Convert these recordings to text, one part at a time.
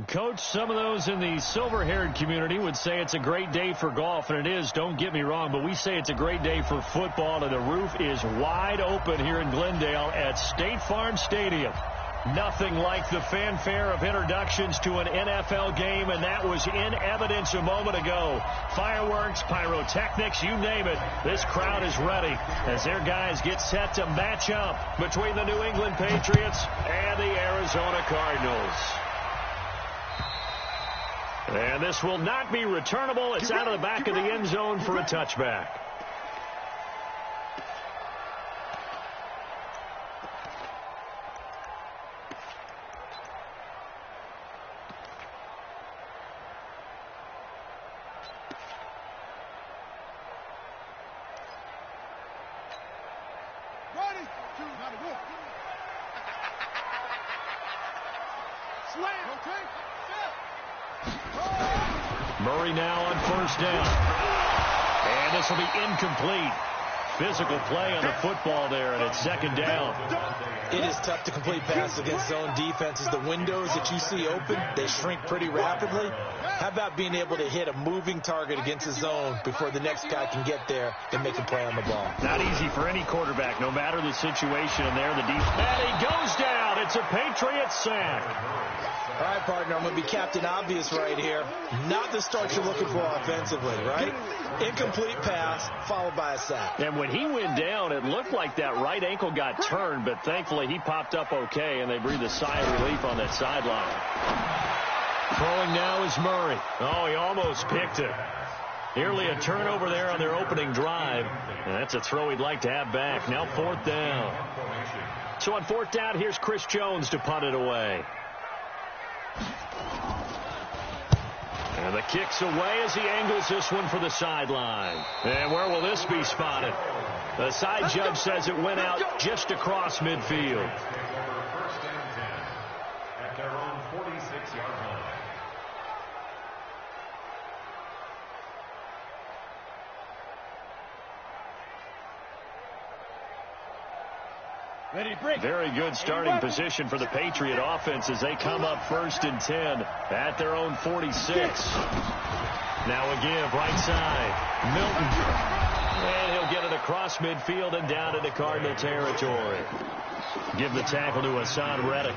Coach, some of those in the silver-haired community would say it's a great day for golf, and it is, don't get me wrong, but we say it's a great day for football, and the roof is wide open here in Glendale at State Farm Stadium. Nothing like the fanfare of introductions to an NFL game, and that was in evidence a moment ago. Fireworks, pyrotechnics, you name it. This crowd is ready as their guys get set to match up between the New England Patriots and the Arizona Cardinals. And this will not be returnable. It's out of the back of the end zone for a touchback. Murray now on first down. And this will be incomplete. Physical play on the football there, and it's second down. It is tough to complete passes against zone defenses. The windows that you see open, they shrink pretty rapidly. How about being able to hit a moving target against a zone before the next guy can get there and make a play on the ball? Not easy for any quarterback, no matter the situation. And there, the defense. And he goes down. It's a Patriots sack. All right, partner, I'm going to be Captain Obvious right here. Not the start you're looking for offensively, right? Incomplete pass followed by a sack. And when he went down, it looked like that right ankle got turned, but thankfully he popped up okay, and they breathed a sigh of relief on that sideline. Throwing now is Murray. Oh, he almost picked it. Nearly a turnover there on their opening drive. And that's a throw he'd like to have back. Now fourth down. So on fourth down, here's Chris Jones to punt it away. And the kick's away as he angles this one for the sideline. And where will this be spotted? The side judge says it went out just across midfield. At their own 46-yard line. Very good starting position for the Patriot offense as they come up first and 10 at their own 46. Now a give right side. Milton. And he'll get it across midfield and down into Cardinal territory. Give the tackle to Hassan Reddick.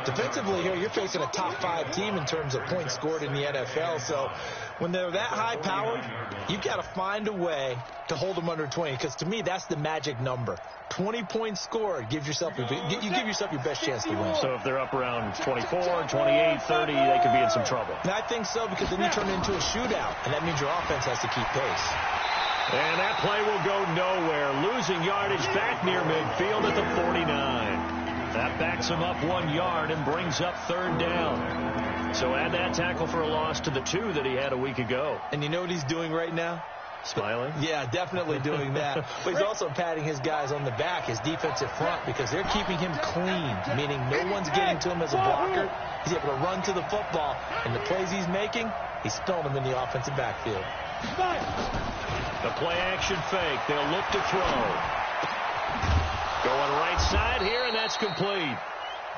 Defensively here, you're facing a top 5 team in terms of points scored in the NFL. So when they're that high-powered, you've got to find a way to hold them under 20. Because to me, that's the magic number. 20 points scored, you give yourself your best chance to win. So if they're up around 24, 28, 30, they could be in some trouble. And I think so, because then you turn it into a shootout, and that means your offense has to keep pace. And that play will go nowhere. Losing yardage back near midfield at the 49. That backs him up 1 yard and brings up third down. So add that tackle for a loss to the 2 that he had a week ago. And you know what he's doing right now? Smiling? Yeah, definitely doing that. But he's also patting his guys on the back, his defensive front, because they're keeping him clean, meaning no one's getting to him as a blocker. He's able to run to the football, and the plays he's making, he's throwing them in the offensive backfield. The play-action fake. They'll look to throw. Going right side here, and that's complete.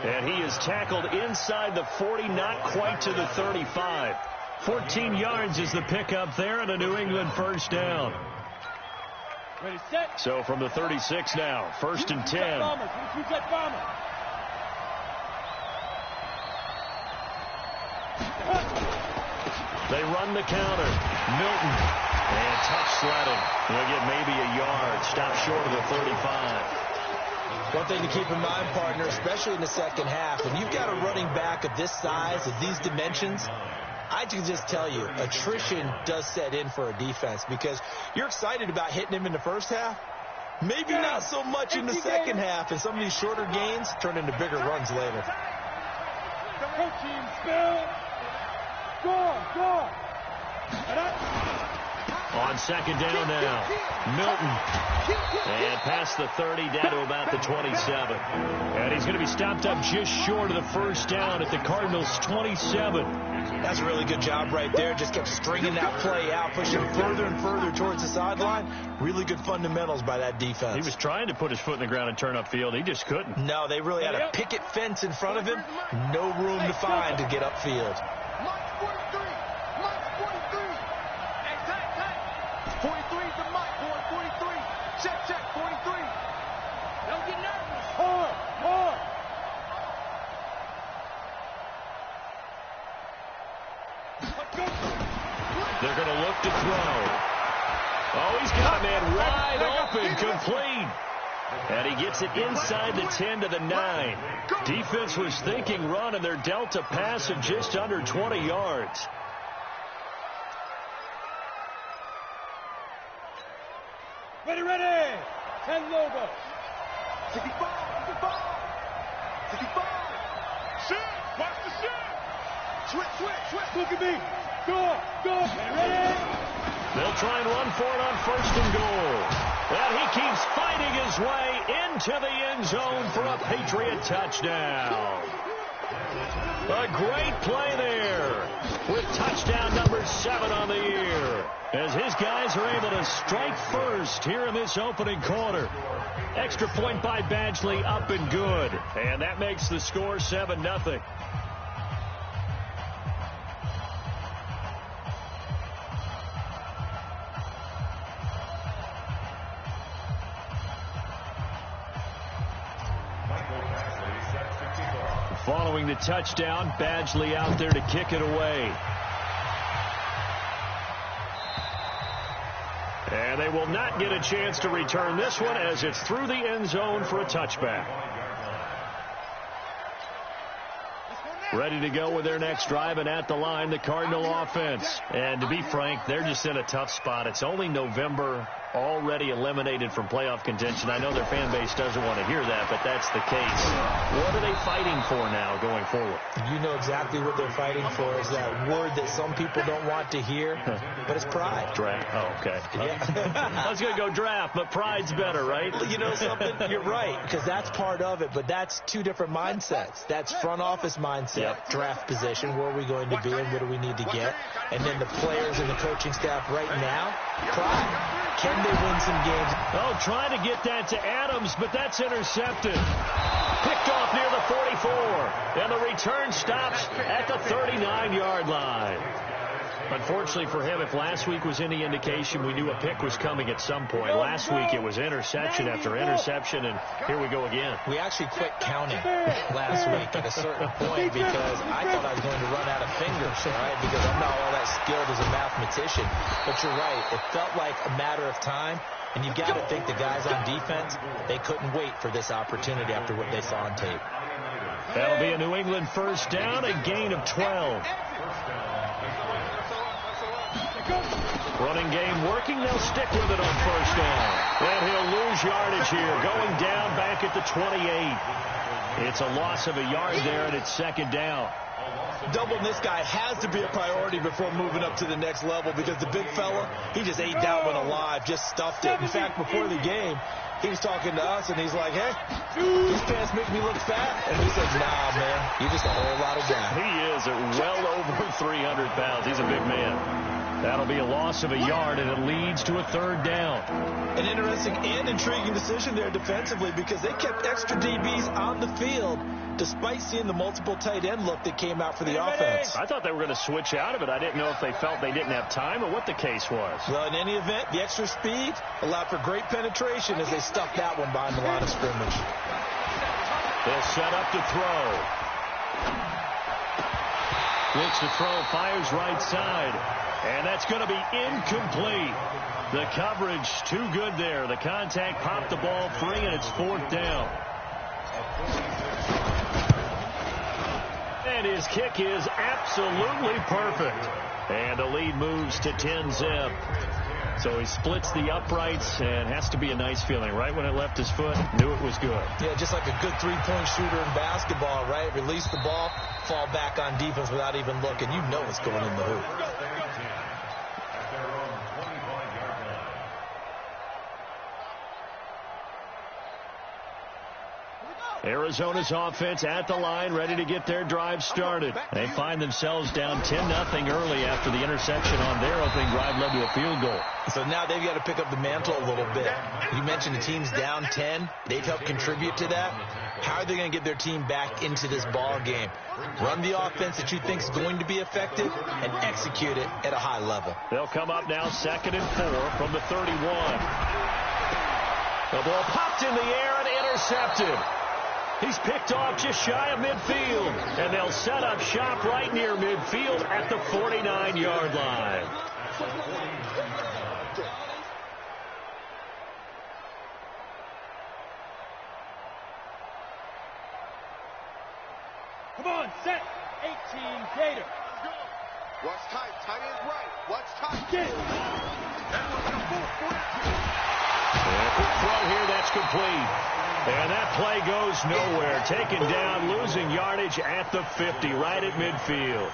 And he is tackled inside the 40, not quite to the 35. 14 yards is the pickup there, and a New England first down. Ready, set. So from the 36 now, first and 10. They run the counter. Milton. And tough sledding. He'll get maybe a yard. Stop short of the 35. One thing to keep in mind, partner, especially in the second half, when you've got a running back of this size, of these dimensions, I can just tell you, attrition does set in for a defense because you're excited about hitting him in the first half. Maybe not so much in the second half, and some of these shorter gains turn into bigger runs later. Go team, Bill. Go. On second down now, Milton. And past the 30, down to about the 27. And he's going to be stopped up just short of the first down at the Cardinals' 27. That's a really good job right there. Just kept stringing that play out, pushing further and further towards the sideline. Really good fundamentals by that defense. He was trying to put his foot in the ground and turn upfield. He just couldn't. No, they really had a picket fence in front of him. No room to find to get upfield. 43 is the mic, boy. 43. Check, 43. Don't get nervous. More. They're going to look to throw. Oh, he's got a man wide open, complete. And he gets it inside the 10 to the 9. Defense was thinking run, and they're dealt a pass of just under 20 yards. Ready. 10 logo. 65. Shoot. Watch the shoot. Switch. Look at me. Go. Ready. They'll try and run for it on first and goal. And he keeps fighting his way into the end zone for a Patriot touchdown. A great play there with touchdown number 7 on the year, as his guys are able to strike first here in this opening quarter. Extra point by Badgley, up and good. And that makes the score 7-0. Following the touchdown, Badgley out there to kick it away. And they will not get a chance to return this one, as it's through the end zone for a touchback. Ready to go with their next drive, and at the line, the Cardinal offense. And to be frank, they're just in a tough spot. It's only November, already eliminated from playoff contention. I know their fan base doesn't want to hear that, but that's the case. What are they fighting for now going forward? You know exactly what they're fighting for. Is that word that some people don't want to hear, but it's pride. Draft. Oh, okay. Yeah. I was going to go draft, but pride's better, right? You know something? You're right, because that's part of it, but that's two different mindsets. That's front office mindset, draft position, where are we going to be and what do we need to get? And then the players and the coaching staff right now, pride. Can they win some games? Oh, trying to get that to Adams, but that's intercepted. Picked off near the 44. And the return stops at the 39-yard line. Unfortunately for him, if last week was any indication, we knew a pick was coming at some point. Last week it was interception after interception, and here we go again. We actually quit counting last week at a certain point because I thought I was going to run out of fingers, right? Because I'm not all that skilled as a mathematician. But you're right. It felt like a matter of time, and you've got to think the guys on defense, they couldn't wait for this opportunity after what they saw on tape. That'll be a New England first down, a gain of 12. Running game working. They'll stick with it on first down. And he'll lose yardage here, going down back at the 28. It's a loss of a yard there, and it's second down. Doubling this guy has to be a priority before moving up to the next level, because the big fella, he just ate that one alive, just stuffed it. In fact, before the game, he was talking to us, and he's like, hey, these pants make me look fat. And we said, nah, man, you're just a whole lot of guy. He is at well over 300 pounds. He's a big man. That'll be a loss of a yard, and it leads to a third down. An interesting and intriguing decision there defensively, because they kept extra DBs on the field despite seeing the multiple tight end look that came out for the offense. I thought they were going to switch out of it. I didn't know if they felt they didn't have time or what the case was. Well, in any event, the extra speed allowed for great penetration as they stuffed that one behind the line of scrimmage. They'll set up to throw. Looks to throw, fires right side. And that's going to be incomplete. The coverage too good there. The contact popped the ball free, and it's fourth down. And his kick is absolutely perfect. And the lead moves to 10-zip. So he splits the uprights, and has to be a nice feeling. Right when it left his foot, knew it was good. Yeah, just like a good three-point shooter in basketball, right? Release the ball, fall back on defense without even looking. You know it's going in the hoop. Arizona's offense at the line, ready to get their drive started. They find themselves down 10-0 early after the interception on their opening drive led to a field goal. So now they've got to pick up the mantle a little bit. You mentioned the team's down 10. They've helped contribute to that. How are they going to get their team back into this ball game? Run the offense that you think is going to be effective and execute it at a high level. They'll come up now 2nd and 4 from the 31. The ball popped in the air and intercepted. He's picked off just shy of midfield, and they'll set up shop right near midfield at the 49-yard line. Come on, set. 18, Gator. Watch tight. Tight end right. Watch tight. Get it. Quick throw here, that's complete. And that play goes nowhere. Taken down, losing yardage at the 50, right at midfield.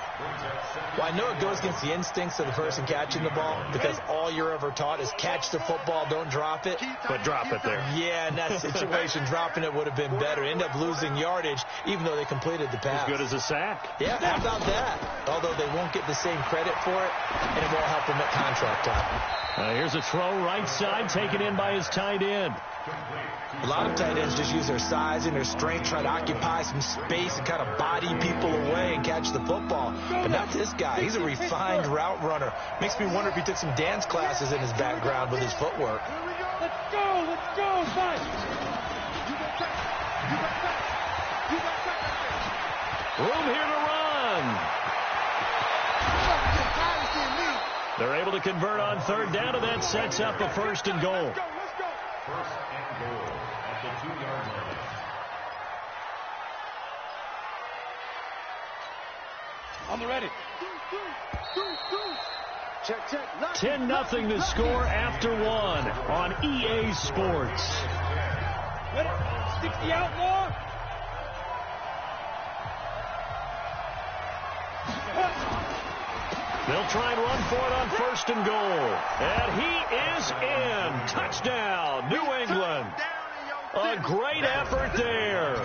Well, I know it goes against the instincts of the person catching the ball because all you're ever taught is catch the football, don't drop it. But drop it there. Yeah, in that situation, dropping it would have been better. End up losing yardage, even though they completed the pass. As good as a sack. Yeah, how about that? Although they won't get the same credit for it, and it won't help them at contract time. Here's a throw right side, taken in by his tight end. A lot of tight ends just use their size and their strength, try to occupy some space and kind of body people away and catch the football. But not this guy. He's a refined route runner. Makes me wonder if he took some dance classes in his background with his footwork. Let's go, Mike. Room here to run. They're able to convert on 3rd down, and that sets up a 1st and goal. First and goal at the 2-yard line. On the ready. Check. 10-0 the score after 1 on EA Sports. Ready. 60 outlaw. They'll try and run for it on 1st and goal. And he is in. Touchdown, New England. A great effort there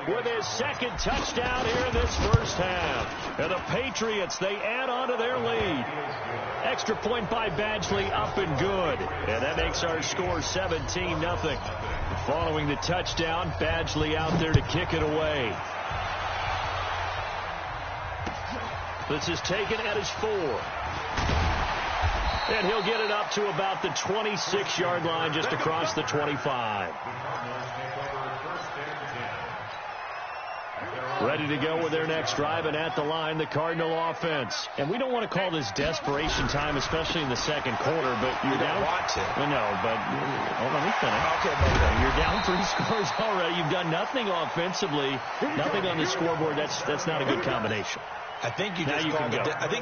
with his 2nd touchdown here in this first half. And the Patriots, they add on to their lead. Extra point by Badgley, up and good. And that makes our score 17-0. Following the touchdown, Badgley out there to kick it away. This is taken at his 4. And he'll get it up to about the 26-yard line, just across the 25. Ready to go with their next drive, and at the line, the Cardinal offense. And we don't want to call this desperation time, especially in the 2nd quarter, but you're down. Want to. Well, no, but let me finish. Okay. You're down 3 scores already. You've done nothing offensively, nothing on the scoreboard. That's not a good combination. I think you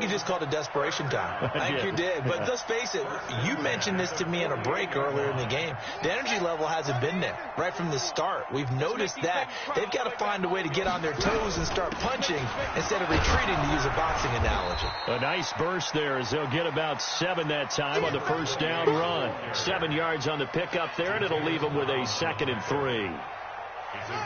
just called it desperation time. I think you did. But let's face it, you mentioned this to me in a break earlier in the game. The energy level hasn't been there right from the start. We've noticed that. They've got to find a way to get on their toes and start punching instead of retreating, to use a boxing analogy. A nice burst there as they'll get about 7 that time on the 1st down run. 7 yards on the pickup there, and it'll leave them with a 2nd and 3.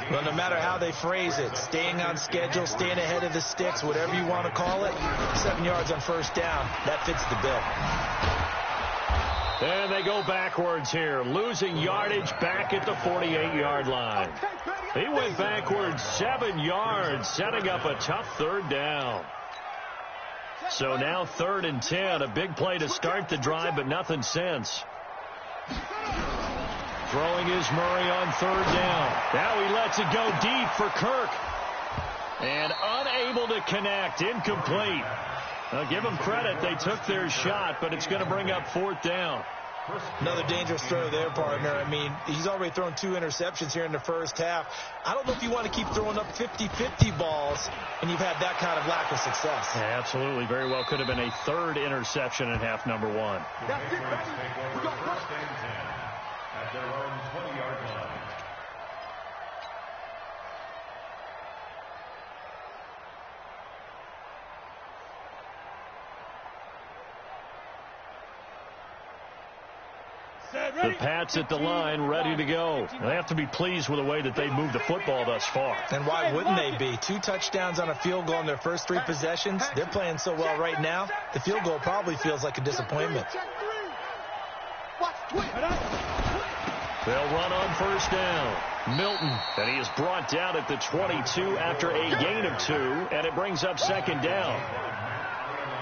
Well, no matter how they phrase it, staying on schedule, staying ahead of the sticks, whatever you want to call it, 7 yards on 1st down, that fits the bill. And they go backwards here, losing yardage back at the 48-yard line. He went backwards 7 yards, setting up a tough 3rd down. So now 3rd and 10, a big play to start the drive, but nothing since. Throwing is Murray on 3rd down. Now he lets it go deep for Kirk. And unable to connect, incomplete. Now give them credit, they took their shot, but it's going to bring up 4th down. Another dangerous throw there, partner. I mean, he's already thrown 2 interceptions here in the first half. I don't know if you want to keep throwing up 50-50 balls, and you've had that kind of lack of success. Yeah, absolutely. Very well could have been a 3rd interception in half number 1. That's it, baby. We got First and 10 at their own 20-yard line. The Pats at the line, ready to go. They have to be pleased with the way that they've moved the football thus far. And why wouldn't they be? 2 touchdowns on a field goal in their first 3 possessions. They're playing so well right now, the field goal probably feels like a disappointment. They'll run on first down. Milton, and he is brought down at the 22 after a gain of 2, and it brings up second down.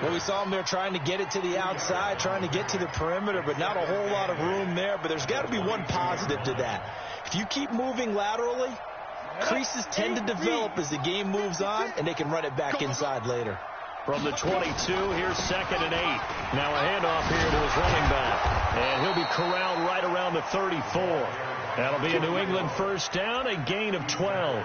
Well, we saw him there trying to get it to the outside, trying to get to the perimeter, but not a whole lot of room there. But there's got to be one positive to that. If you keep moving laterally, creases tend to develop as the game moves on, and they can run it back inside later. From the 22, here's 2nd and 8. Now a handoff here to his running back. And he'll be corralled right around the 34. That'll be a New England first down, a gain of 12.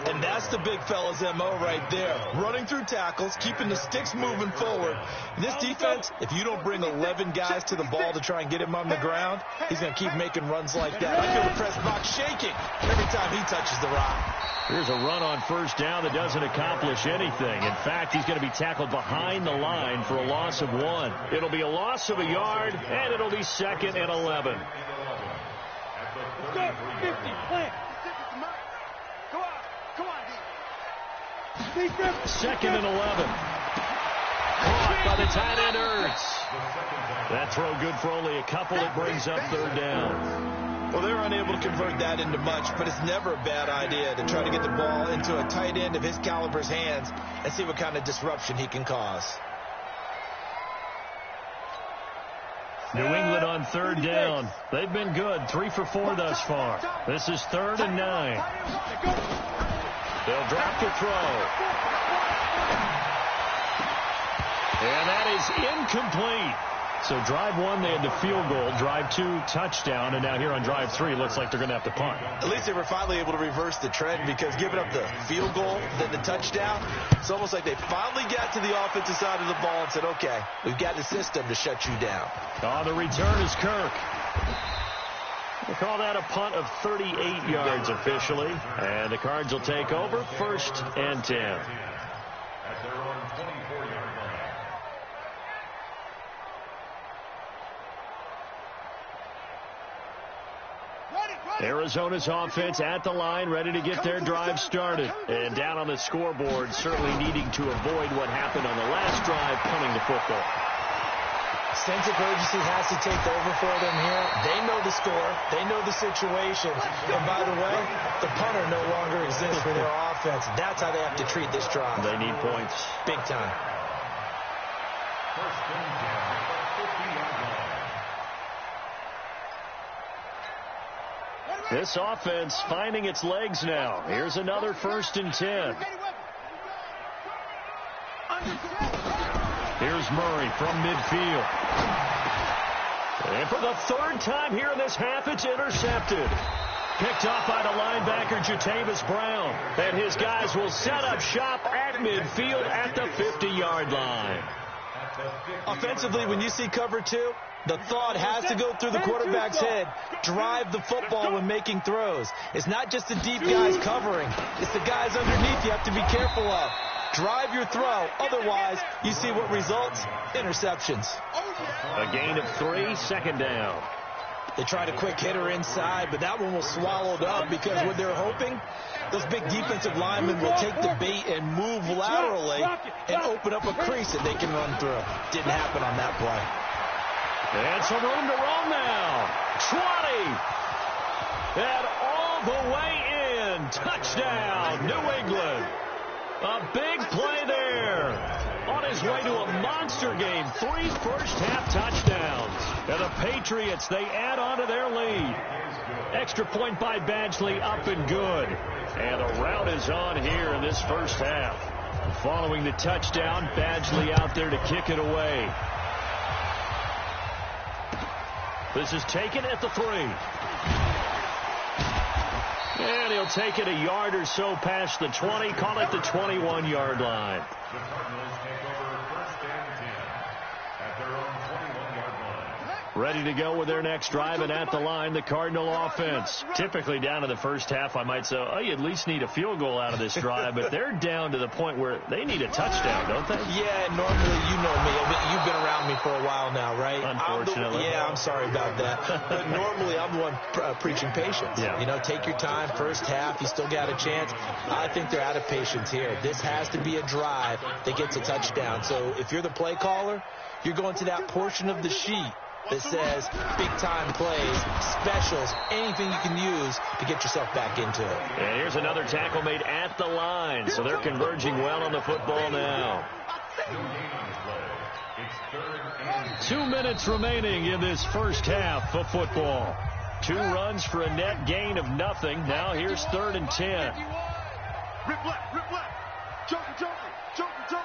And that's the big fella's MO right there. Running through tackles, keeping the sticks moving forward. This defense, if you don't bring 11 guys to the ball to try and get him on the ground, he's going to keep making runs like that. I feel the press box shaking every time he touches the rock. Here's a run on first down that doesn't accomplish anything. In fact, he's going to be tackled behind the line for a loss of 1. It'll be a loss of a yard, and it'll be 2nd and 11. Go, 50, plant. Second and 11. Caught by the tight end, Ertz. That throw good for only a couple. It brings up 3rd down. Well, they're unable to convert that into much, but it's never a bad idea to try to get the ball into a tight end of his caliber's hands and see what kind of disruption he can cause. New England on 3rd down. They've been good. 3 for 4 thus far. This is 3rd and 9. They'll drop the throw. And that is incomplete. So drive 1, they had the field goal. Drive 2, touchdown. And now here on drive 3, looks like they're going to have to punt. At least they were finally able to reverse the trend, because giving up the field goal, then the touchdown, it's almost like they finally got to the offensive side of the ball and said, okay, we've got the system to shut you down. On the return is Kirk. We'll call that a punt of 38 yards officially. And the Cards will take over 1st and 10. At their own 24-yard line. Arizona's offense at the line, ready to get their drive started. And down on the scoreboard, certainly needing to avoid what happened on the last drive, punting the football. Sense of urgency has to take over for them here. They know the score. They know the situation. And by the way, the punter no longer exists for their offense. That's how they have to treat this drive. They need points. Big time. First and 10 at the 50-yard line. This offense finding its legs now. Here's another 1st and 10. Here's Murray from midfield. And for the 3rd time here in this half, it's intercepted. Picked off by the linebacker, Jatavis Brown. And his guys will set up shop at midfield at the 50-yard line. Offensively, when you see cover 2, the thought has to go through the quarterback's head. Drive the football when making throws. It's not just the deep guys covering. It's the guys underneath you have to be careful of. Drive your throw. Otherwise, you see what results? Interceptions. A gain of 3, 2nd down. They tried a quick hitter inside, but that one was swallowed up because what they're hoping, those big defensive linemen will take the bait and move laterally and open up a crease that they can run through. Didn't happen on that play. And some room to run now. 20. And all the way in. Touchdown, New England. A big play there. On his way to a monster game. 3 first-half touchdowns. And the Patriots, they add on to their lead. Extra point by Badgley, up and good. And a rout is on here in this first half. Following the touchdown, Badgley out there to kick it away. This is taken at the 3. And he'll take it a yard or so past the 20. Call it the 21-yard line. The Cardinals take over 1st and 10 at their own 21-yard line. Ready to go with their next drive, and at the line, the Cardinal offense. Typically down to the first half, I might say, oh, you at least need a field goal out of this drive, but they're down to the point where they need a touchdown, don't they? Yeah, normally, you know me. You've been around me for a while now, right? Unfortunately. I'm sorry about that. But normally, I'm the one preaching patience. Yeah. You know, take your time. First half, you still got a chance. I think they're out of patience here. This has to be a drive that gets a touchdown. So if you're the play caller, you're going to that portion of the sheet that says big-time plays, specials, anything you can use to get yourself back into it. And here's another tackle made at the line, so they're converging well on the football now. 2 minutes remaining in this first half of football. 2 runs for a net gain of nothing. Now here's 3rd and 10. Rip left, rip left. Joker, joker, joker, joker.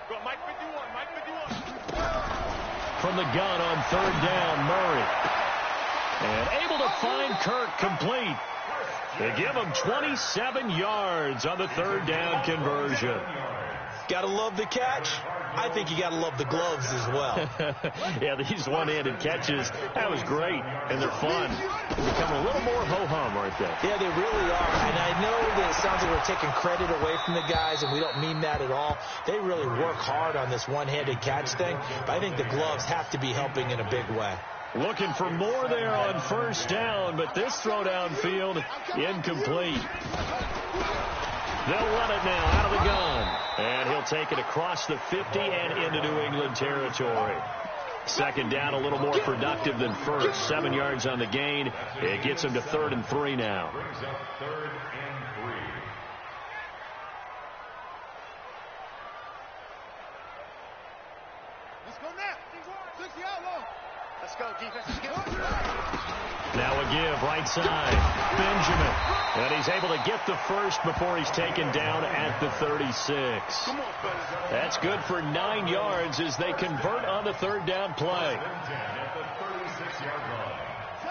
Go, Mike 51, Mike 51. From the gun on 3rd down, Murray. And able to find Kirk complete. They give him 27 yards on the 3rd down conversion. Got to love the catch. I think you got to love the gloves as well. Yeah, these one-handed catches, that was great, and they're fun. They become a little more ho-hum, aren't they? Yeah, they really are. And I know that it sounds like we're taking credit away from the guys, and we don't mean that at all. They really work hard on this one-handed catch thing, but I think the gloves have to be helping in a big way. Looking for more there on 1st down, but this throw downfield, incomplete. They'll run it now out of the gun. And he'll take it across the 50 and into New England territory. 2nd down, a little more productive than 1st. 7 yards on the gain. It gets him to 3rd and 3 now. Let's go now. 60 out long. Let's go, defense. Now a give, right side. Benjamin. And he's able to get the first before he's taken down at the 36. That's good for 9 yards as they convert on the 3rd down play.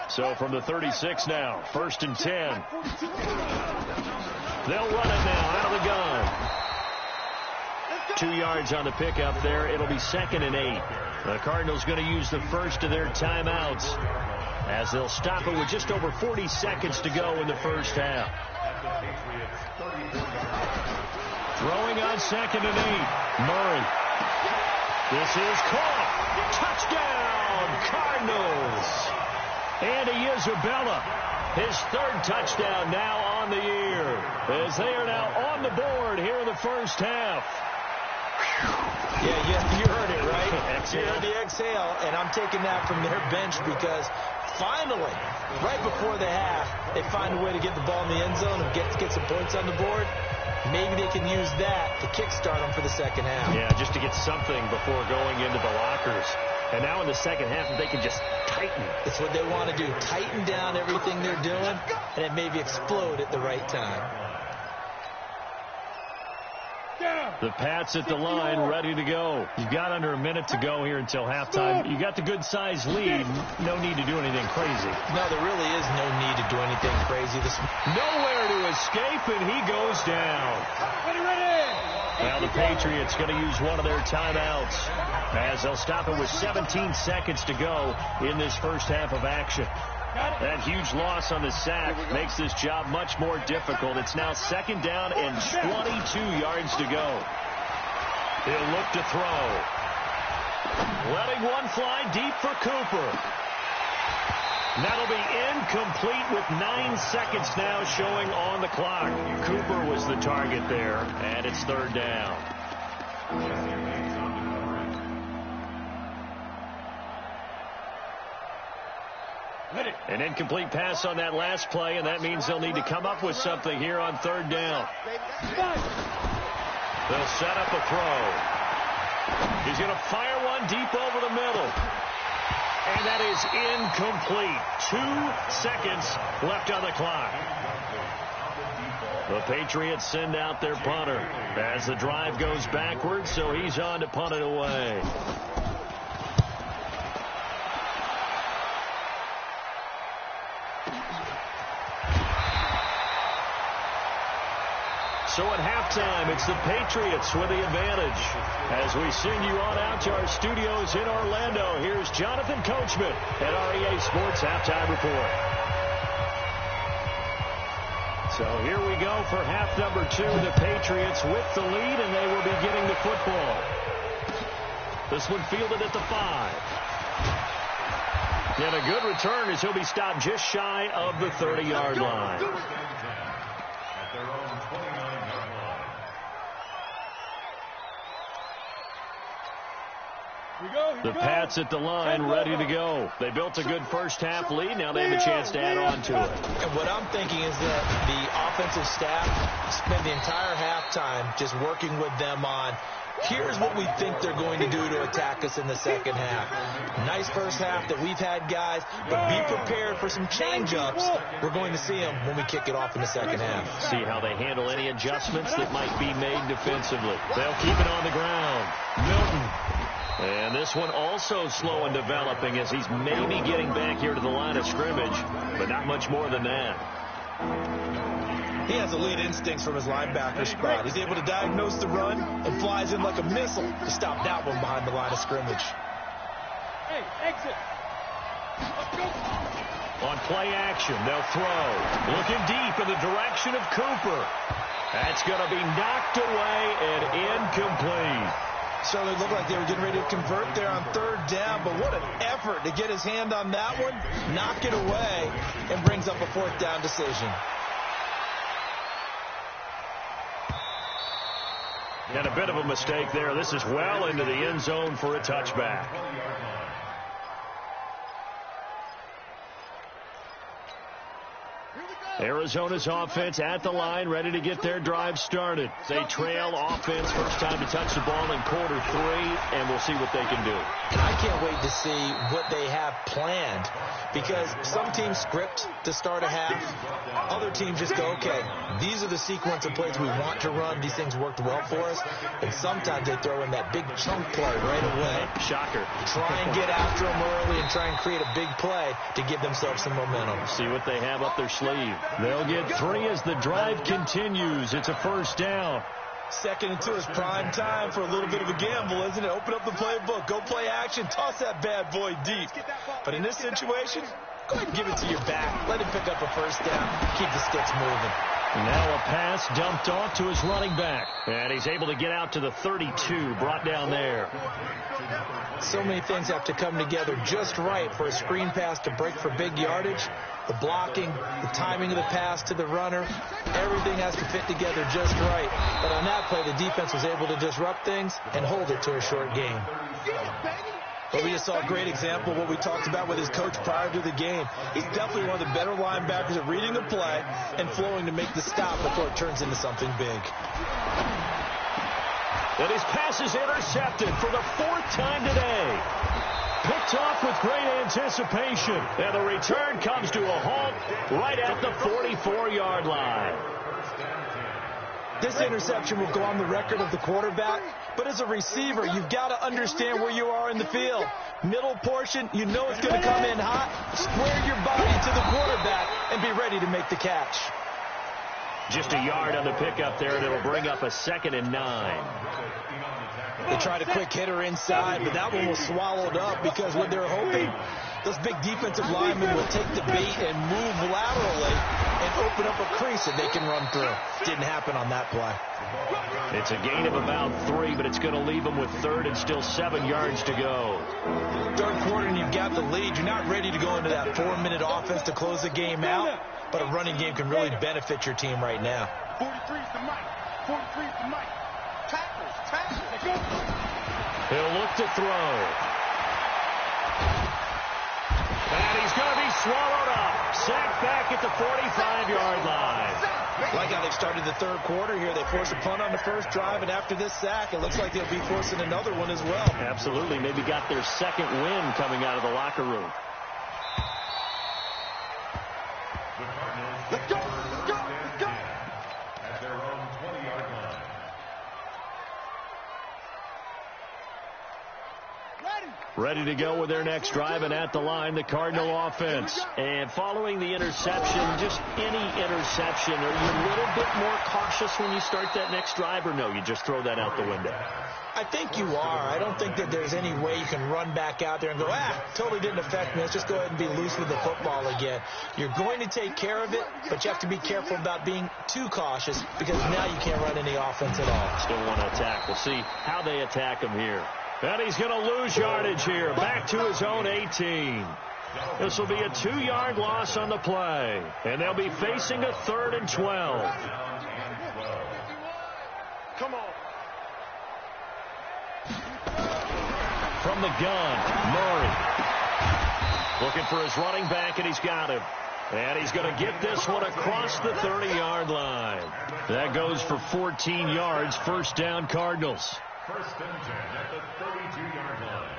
So from the 36 now, 1st and 10. They'll run it now out of the gun. 2 yards on the pickup there. It'll be 2nd and 8. The Cardinals going to use the first of their timeouts as they'll stop it with just over 40 seconds to go in the first half. Throwing on 2nd and 8. Murray. This is caught. Touchdown, Cardinals. Andy Isabella, his 3rd touchdown now on the year as they are now on the board here in the first half. Yeah, you heard it, right? You heard the exhale, and I'm taking that from their bench because finally, right before the half, they find a way to get the ball in the end zone and get some points on the board. Maybe they can use that to kickstart them for the second half. Yeah, just to get something before going into the lockers. And now in the second half, they can just tighten. It's what they want to do. Tighten down everything they're doing, and it maybe explode at the right time. The Pats at the line, ready to go. You've got under a minute to go here until halftime. You got the good-sized lead. No need to do anything crazy. No, there really is no need to do anything crazy. Nowhere to escape, and he goes down. Now the Patriots going to use one of their timeouts as they'll stop it with 17 seconds to go in this first half of action. That huge loss on the sack makes this job much more difficult. It's now 2nd down and 22 yards to go. He'll look to throw. Letting one fly deep for Cooper. That'll be incomplete with 9 seconds now showing on the clock. Cooper was the target there, and it's 3rd down. An incomplete pass on that last play, and that means they'll need to come up with something here on 3rd down. They'll set up a throw. He's going to fire one deep over the middle. And that is incomplete. 2 seconds left on the clock. The Patriots send out their punter as the drive goes backwards, so he's on to punt it away. So at halftime, it's the Patriots with the advantage. As we send you on out to our studios in Orlando, here's Jonathan Coachman at REA Sports Halftime Report. So here we go for half number 2. The Patriots with the lead, and they will be getting the football. This one fielded at the 5. And a good return as he'll be stopped just shy of the 30-yard line. The Pats at the line, ready to go. They built a good first-half lead. Now they have a chance to add on to it. And what I'm thinking is that the offensive staff spent the entire halftime just working with them on, here's what we think they're going to do to attack us in the second half. Nice first half that we've had, guys, but be prepared for some change-ups. We're going to see them when we kick it off in the second half. See how they handle any adjustments that might be made defensively. They'll keep it on the ground. Milton. And this one also slow in developing as he's maybe getting back here to the line of scrimmage, but not much more than that. He has elite instincts from his linebacker spot. He's able to diagnose the run and flies in like a missile to stop that one behind the line of scrimmage. Hey, exit. Let's go. On play action, they'll throw. Looking deep in the direction of Cooper. That's going to be knocked away and incomplete. So they looked like they were getting ready to convert there on third down, but what an effort to get his hand on that one, knock it away, and brings up a fourth down decision. And a bit of a mistake there. This is well into the end zone for a touchback. Arizona's offense at the line, ready to get their drive started. They trail offense, first time to touch the ball in quarter 3, and we'll see what they can do. I can't wait to see what they have planned, because some teams script to start a half. Other teams just go, okay, these are the sequence of plays we want to run. These things worked well for us. And sometimes they throw in that big chunk play right away. Shocker. Try and get after them early and try and create a big play to give themselves some momentum. See what they have up their sleeve. They'll get 3 as the drive continues. It's a first down. 2nd and 2 is prime time for a little bit of a gamble, isn't it? Open up the playbook, go play action, toss that bad boy deep. But in this situation, go ahead and give it to your back. Let him pick up a first down, keep the sticks moving. Now a pass dumped off to his running back. And he's able to get out to the 32, brought down there. So many things have to come together just right for a screen pass to break for big yardage. The blocking, the timing of the pass to the runner, everything has to fit together just right. But on that play, the defense was able to disrupt things and hold it to a short game. But we just saw a great example of what we talked about with his coach prior to the game. He's definitely one of the better linebackers at reading the play and flowing to make the stop before it turns into something big. And his pass is intercepted for the 4th time today. Picked off with great anticipation. And the return comes to a halt right at the 44-yard line. This interception will go on the record of the quarterback, but as a receiver, you've got to understand where you are in the field. Middle portion, you know it's going to come in hot. Square your body to the quarterback and be ready to make the catch. Just a yard on the pickup there, and it'll bring up a 2nd and 9. They tried a quick hitter inside, but that one was swallowed up because what they're hoping, those big defensive linemen will take the bait and move laterally and open up a crease that they can run through. Didn't happen on that play. It's a gain of about 3, but it's going to leave them with 3rd and still 7 yards to go. 3rd quarter and you've got the lead. You're not ready to go into that 4-minute offense to close the game out, but a running game can really benefit your team right now. 43's the mic. 43's the mic. Tackles. Go. He'll look to throw. And he's going to be swallowed up. Sacked back at the 45-yard line. Like how they started the 3rd quarter here. They forced a punt on the first drive, and after this sack, it looks like they'll be forcing another one as well. Absolutely. Maybe got their 2nd win coming out of the locker room. Let's go. At their own 20-yard line. ready to go with their next drive, and at the line, the Cardinal offense. And following the interception, just any interception, are you a little bit more cautious when you start that next drive, or no, you just throw that out the window? I think you are. I don't think that there's any way you can run back out there and go, totally didn't affect me. Let's just go ahead and be loose with the football again. You're going to take care of it, but you have to be careful about being too cautious because now you can't run any offense at all. Still want to attack. We'll see how they attack him here. And he's going to lose yardage here. Back to his own 18. This will be a 2-yard loss on the play. And they'll be facing a 3rd and 12. Come on. From the gun, Murray. Looking for his running back, and he's got him. And he's going to get this one across the 30-yard line. That goes for 14 yards. First down, Cardinals. First and 10 at the 32-yard line.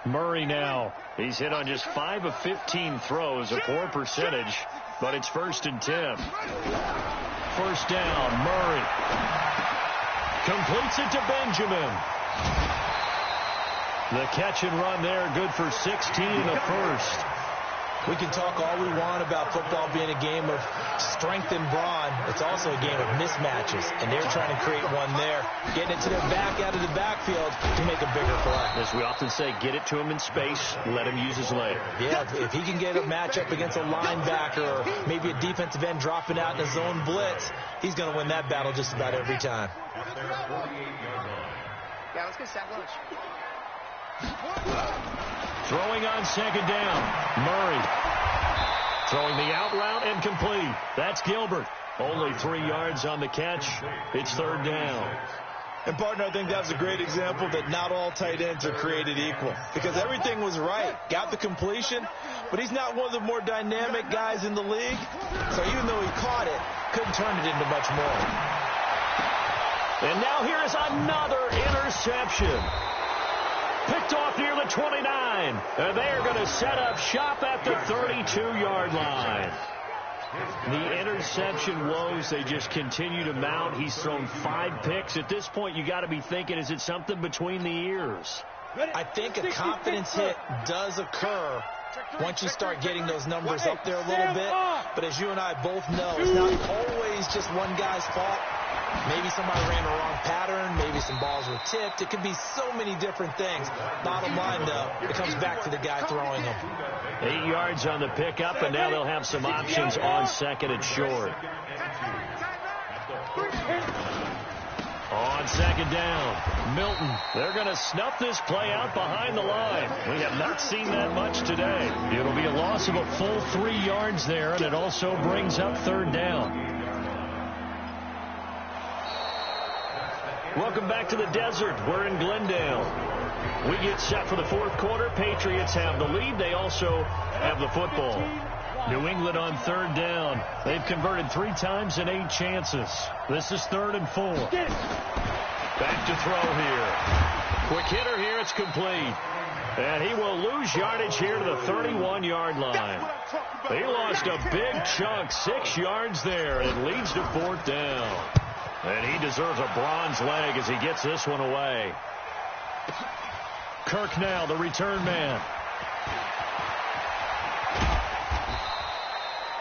Murray now. He's hit on just 5 of 15 throws, a poor percentage, but it's 1st and 10. First down, Murray. Completes it to Benjamin. The catch and run there, good for 16 in the first. We can talk all we want about football being a game of strength and brawn. It's also a game of mismatches, and they're trying to create one there, getting it to their back out of the backfield to make a bigger play. As we often say, get it to him in space, let him use his leg. Yeah, if he can get a matchup against a linebacker or maybe a defensive end dropping out in a zone blitz, he's going to win that battle just about every time. Yeah, let's get sack lunch. Throwing on 2nd down, Murray. Throwing the out route and complete. That's Gilbert. Only 3 yards on the catch. It's 3rd down. And, partner, I think that's a great example that not all tight ends are created equal because everything was right. Got the completion, but he's not one of the more dynamic guys in the league. So even though he caught it, couldn't turn it into much more. And now here is another interception. Picked off near the 29. And they're going to set up shop at the 32-yard line. The interception woes, they just continue to mount. He's thrown 5 picks. At this point, you got to be thinking, is it something between the ears? I think a confidence hit does occur once you start getting those numbers up there a little bit. But as you and I both know, it's not always just one guy's fault. Maybe somebody ran the wrong pattern. Maybe some balls were tipped. It could be so many different things. Bottom line, though, it comes back to the guy throwing them. 8 yards on the pickup, and now they'll have some options on 2nd and short. On 2nd down, Milton. They're going to snuff this play out behind the line. We have not seen that much today. It'll be a loss of a full 3 yards there, and it also brings up 3rd down. Welcome back to the desert. We're in Glendale. We get set for the 4th quarter. Patriots have the lead. They also have the football. New England on 3rd down. They've converted 3 times in 8 chances. This is 3rd and 4. Back to throw here. Quick hitter here. It's complete. And he will lose yardage here to the 31-yard line. He lost a big chunk, 6 yards there, and it leads to 4th down. And he deserves a bronze leg as he gets this one away. Kirk now, the return man.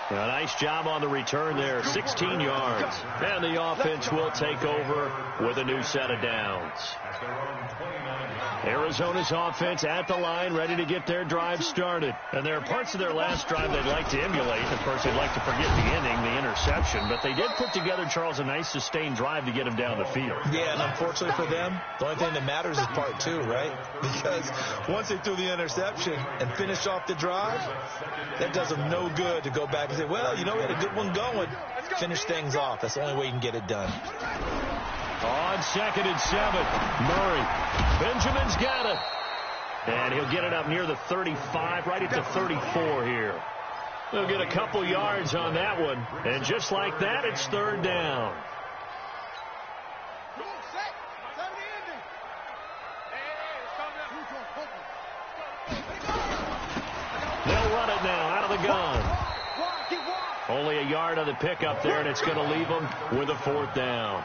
A nice job on the return there, 16 yards. And the offense will take over with a new set of downs. Arizona's offense at the line, ready to get their drive started. And there are parts of their last drive they'd like to emulate. Of course, they'd like to forget the ending, the interception. But they did put together, Charles, a nice sustained drive to get them down the field. Yeah, and unfortunately for them, the only thing that matters is part 2, right? Because once they threw the interception and finished off the drive, that does them no good to go back and say, well, you know, we had a good one going. Finish things off. That's the only way you can get it done. On 2nd and 7, Murray. Benjamin's got it. And he'll get it up near the 35, right at the 34 here. They'll get a couple yards on that one. And just like that, it's 3rd down. They'll run it now out of the gun. Only a yard on the pickup there, and it's going to leave them with a 4th down.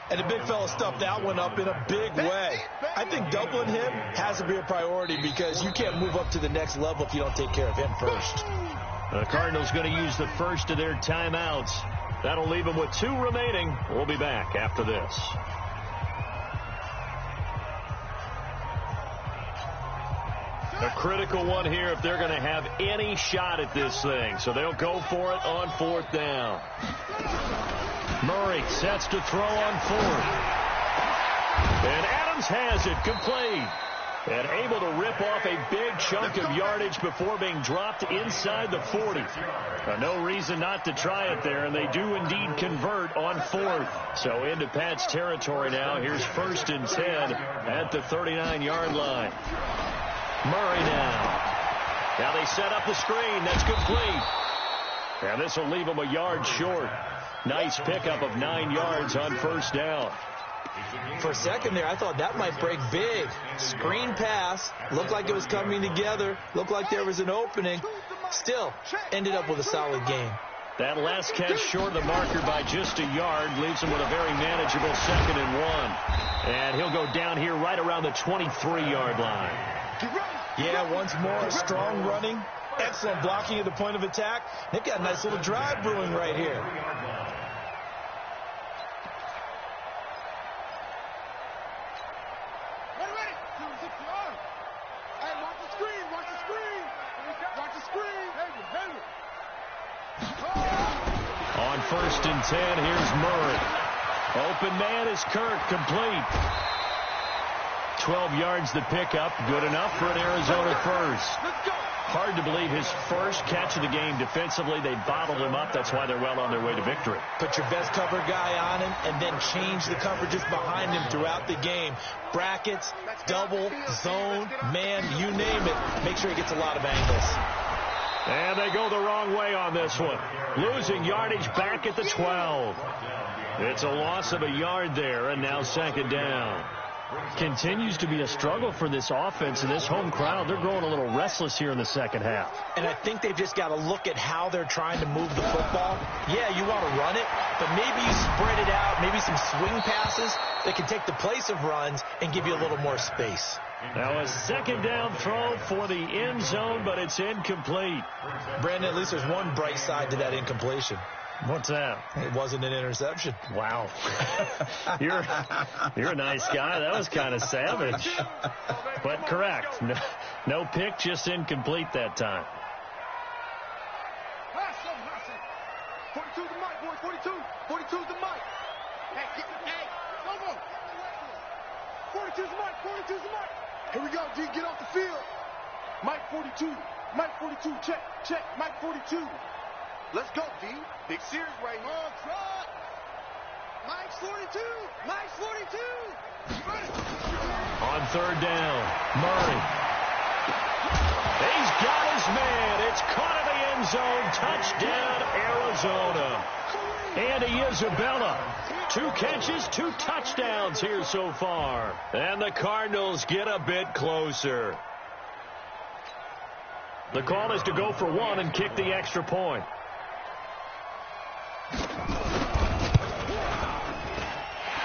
And the big fella stuffed that one up in a big way. I think doubling him has to be a priority because you can't move up to the next level if you don't take care of him first. The Cardinals going to use the first of their timeouts. That'll leave them with 2 remaining. We'll be back after this. A critical one here if they're going to have any shot at this thing. So they'll go for it on 4th down. Murray sets to throw on 4th. And Adams has it complete. And able to rip off a big chunk of yardage before being dropped inside the 40. No reason not to try it there, and they do indeed convert on 4th. So into Pat's territory now. Here's 1st and 10 at the 39-yard line. Murray now. Now they set up the screen. That's complete. And this will leave them a yard short. Nice pickup of 9 yards on 1st down. For a second there, I thought that might break big. Screen pass. Looked like it was coming together. Looked like there was an opening. Still, ended up with a solid game. That last catch short of the marker by just a yard leaves him with a very manageable 2nd and 1. And he'll go down here right around the 23-yard line. Yeah, once more, strong running. Excellent blocking at the point of attack. They've got a nice little drive brewing right here. On 1st and 10, here's Murray. Open man is Kirk, complete. 12 yards the pickup, good enough for an Arizona first. Hard to believe his first catch of the game defensively. They bottled him up. That's why they're well on their way to victory. Put your best cover guy on him and then change the coverages behind him throughout the game. Brackets, double, zone, man, you name it. Make sure he gets a lot of angles. And they go the wrong way on this one. Losing yardage back at the 12. It's a loss of a yard there, and now 2nd down. Continues to be a struggle for this offense and this home crowd. They're growing a little restless here in the second half. And I think they've just got to look at how they're trying to move the football. Yeah, you want to run it, but maybe you spread it out, maybe some swing passes that can take the place of runs and give you a little more space. Now a 2nd down throw for the end zone, but it's incomplete. Brandon, at least there's one bright side to that incompletion. What's that? It wasn't an interception. Wow. You're a nice guy. That was kind of savage. But correct. No pick, just incomplete that time. 42 to Mike, boy. 42. 42 to Mike. Hey, go. 42 to Mike. 42 to Mike. Here we go, D. Get off the field. Mike 42. Mike 42. Check. Mike 42. Let's go, D. Big series right here. Oh, trot. Mike's 42. Mike's 42. On 3rd down, Murray. He's got his man. It's caught in the end zone. Touchdown, Arizona. Andy Isabella. 2 catches, 2 touchdowns here so far. And the Cardinals get a bit closer. The call is to go for 1 and kick the extra point.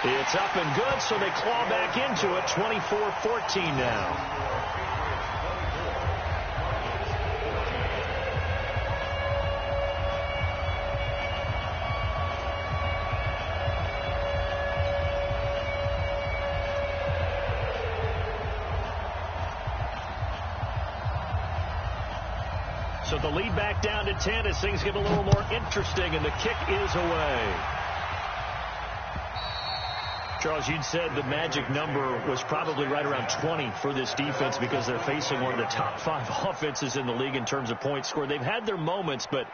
It's up and good, so they claw back into it. 24-14 now. So the lead back down to 10 as things get a little more interesting, and the kick is away. Charles, you'd said the magic number was probably right around 20 for this defense because they're facing one of the top 5 offenses in the league in terms of points scored. They've had their moments, but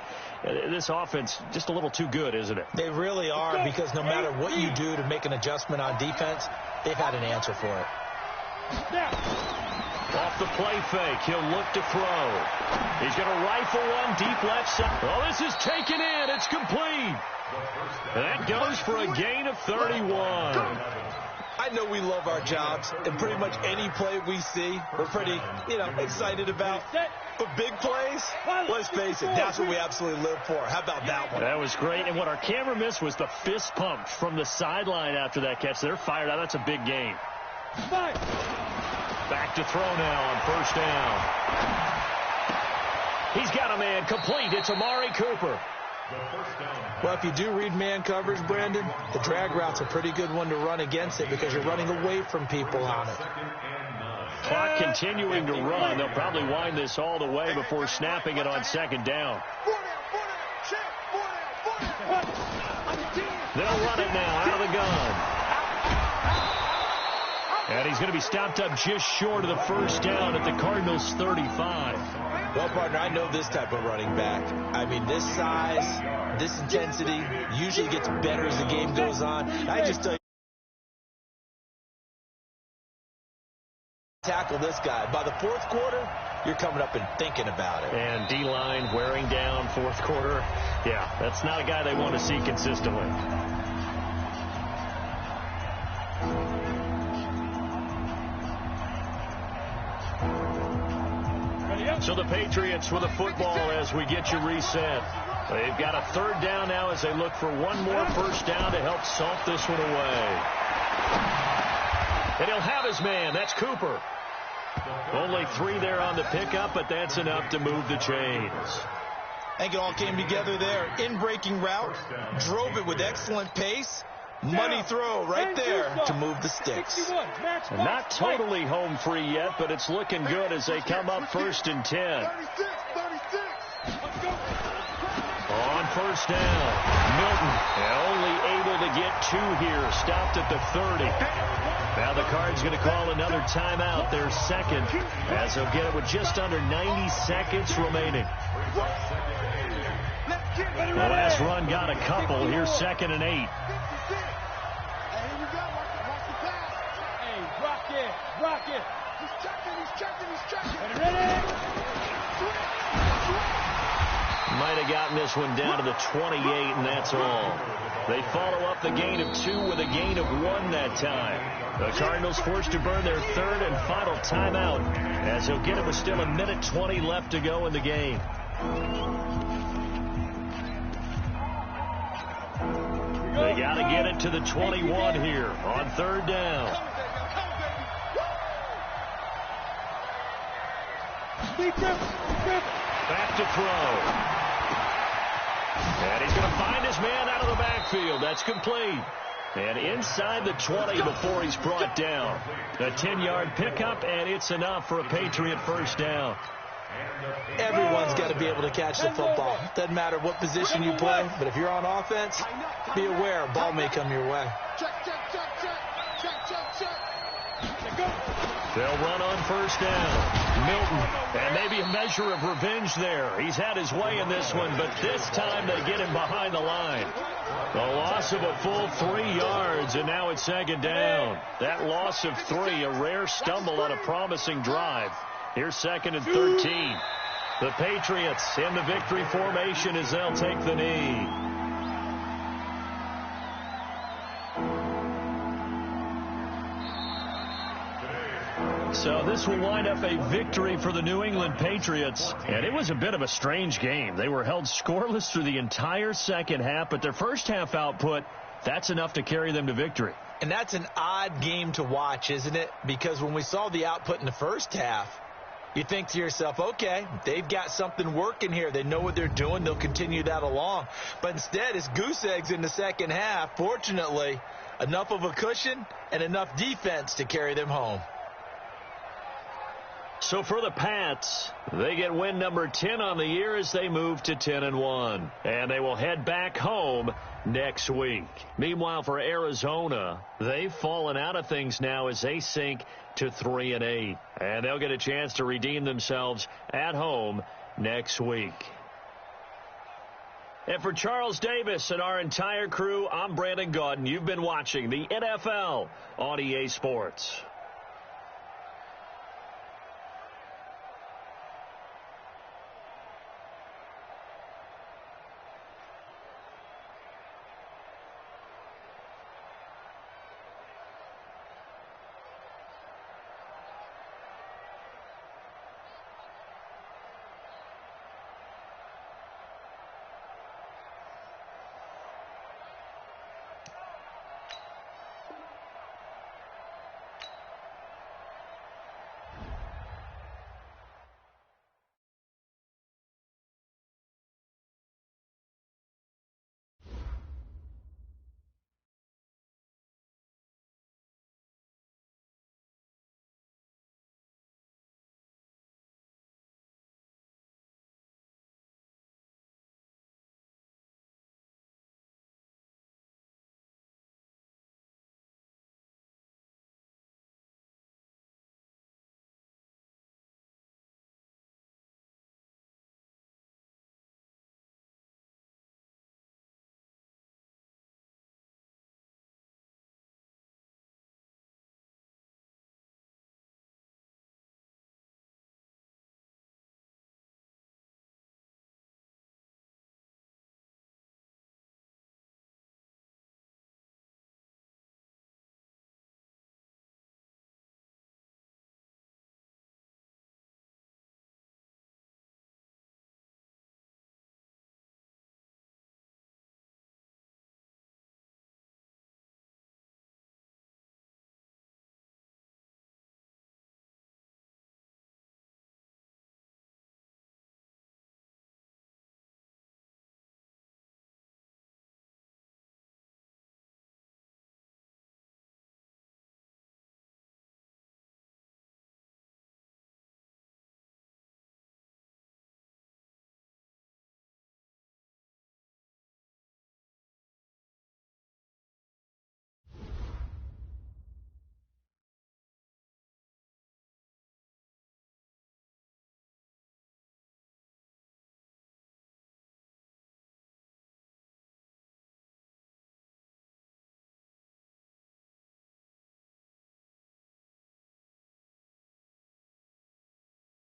this offense just a little too good, isn't it? They really are, because no matter what you do to make an adjustment on defense, they've had an answer for it. Off the play fake, he'll look to throw. He's going to rifle one deep left side. Oh, this is taken in. It's complete. That goes for a gain of 31. I I know we love our jobs, and pretty much any play we see, we're pretty, excited about. But big plays, let's face it, that's what we absolutely live for. How about that one? That was great, and what our camera missed was the fist pump from the sideline after that catch. They're fired out. That's a big game. Back to throw now on first down. He's got a man complete. It's Amari Cooper. Well, if you do read man coverage, Brandon, the drag route's a pretty good one to run against it because you're running away from people on it. Clock continuing to run. They'll probably wind this all the way before snapping it on second down. They'll run it now out of the gun. And he's going to be stopped up just short of the first down at the Cardinals' 35. Well, partner, I know this type of running back. I mean, this size, this intensity usually gets better as the game goes on. I just tell you, tackle this guy. By the fourth quarter, you're coming up and thinking about it. And D-line wearing down fourth quarter. Yeah, that's not a guy they want to see consistently. So the Patriots with the football as we get you reset. They've got a third down now as they look for one more first down to help salt this one away. And he'll have his man. That's Cooper. Only 3 there on the pickup, but that's enough to move the chains. I think it all came together there. In-breaking route, drove it with excellent pace. Money throw right there to move the sticks. Not totally home free yet, but it's looking good as they come up 1st and 10. On first down, Milton only able to get 2 here, stopped at the 30. Now the Cards going to call another timeout, their second, as they'll get it with just under 90 seconds remaining. The last run got a couple. Here's 2nd and 8. Rock it. He's checking. Might have gotten this one down to the 28, and that's all. They follow up the gain of 2 with a gain of 1 that time. The Cardinals forced to burn their 3rd and final timeout as they'll get it with still 1:20 left to go in the game. They got to get it to the 21 here on 3rd down. Back to throw. And he's going to find his man out of the backfield. That's complete. And inside the 20 before he's brought down. A 10-yard pickup, and it's enough for a Patriot first down. Everyone's got to be able to catch the football. Doesn't matter what position you play, but if you're on offense, be aware a ball may come your way. They'll run on first down. Milton, and maybe a measure of revenge there. He's had his way in this one, but this time they get him behind the line. The loss of a full 3 yards, and now it's 2nd down. That loss of 3, a rare stumble on a promising drive. Here's 2nd and 13. The Patriots in the victory formation as they'll take the knee. So this will wind up a victory for the New England Patriots. And it was a bit of a strange game. They were held scoreless through the entire second half, but their first half output, that's enough to carry them to victory. And that's an odd game to watch, isn't it? Because when we saw the output in the first half, you think to yourself, okay, they've got something working here. They know what they're doing. They'll continue that along. But instead, it's goose eggs in the second half. Fortunately, enough of a cushion and enough defense to carry them home. So for the Pats, they get win number 10 on the year as they move to 10-1. And they will head back home next week. Meanwhile, for Arizona, they've fallen out of things now as they sink to 3-8. And they'll get a chance to redeem themselves at home next week. And for Charles Davis and our entire crew, I'm Brandon Gaudin. You've been watching the NFL on EA Sports.